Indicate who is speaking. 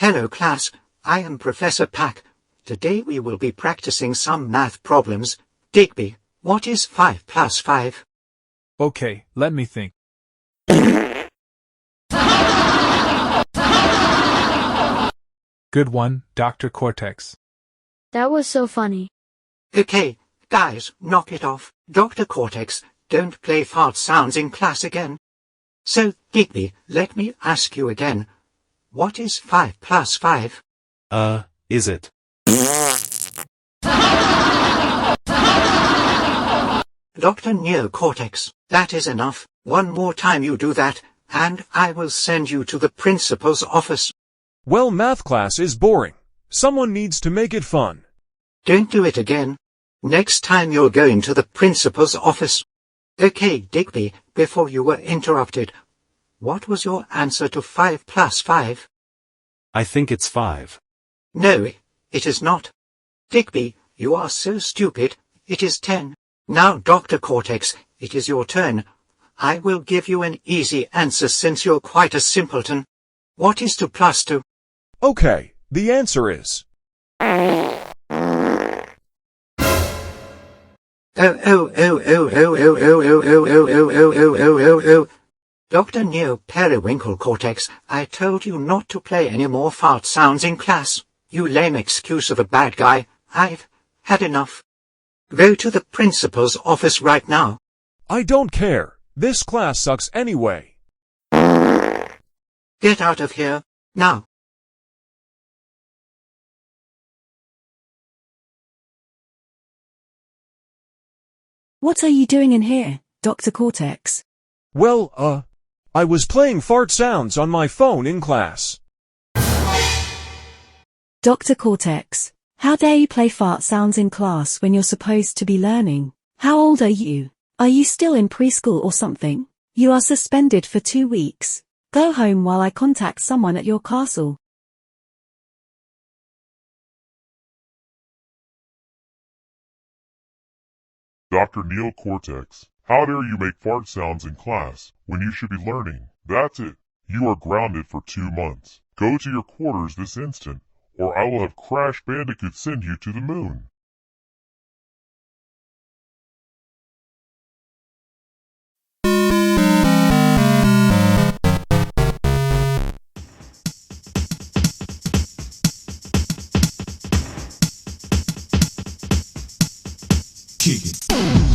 Speaker 1: Hello class, I am Professor Pac. Today we will be practicing some math problems. Digby, what is 5 plus 5?
Speaker 2: Okay, let me think. Good one, Dr. Cortex.
Speaker 3: That was so funny.
Speaker 1: Okay, guys, knock it off. Dr. Cortex, don't play fart sounds in class again. So, Digby, let me ask you again. What is 5 plus 5?
Speaker 4: Is it?
Speaker 1: Dr. Cortex, that is enough. One more time you do that, and I will send you to the principal's office.
Speaker 5: Well, math class is boring. Someone needs to make it fun.
Speaker 1: Don't do it again. Next time you're going to the principal's office. Okay, Digby, before you were interrupted, what was your answer to 5 plus 5?
Speaker 4: I think it's 5.
Speaker 1: No, it is not. Digby, you are so stupid. It is 10. Now, Dr. Cortex, it is your turn. I will give you an easy answer since you're quite a simpleton. What is 2 plus 2?
Speaker 5: Okay, the answer is...
Speaker 1: Dr. Periwinkle Cortex, I told you not to play any more fart sounds in class. You lame excuse of a bad guy. I've had enough. Go to the principal's office right now.
Speaker 5: I don't care. This class sucks anyway.
Speaker 1: Get out of here, now.
Speaker 6: What are you doing in here, Dr. Cortex?
Speaker 5: Well, I was playing fart sounds on my phone in class.
Speaker 6: Dr. Cortex, how dare you play fart sounds in class when you're supposed to be learning? How old are you? Are you still in preschool or something? You are suspended for 2 weeks. Go home while I contact someone at your castle.
Speaker 7: Dr. Cortex, how dare you make fart sounds in class when you should be learning? That's it. You are grounded for 2 months. Go to your quarters this instant, or I will have Crash Bandicoot send you to the moon.
Speaker 8: Kick it.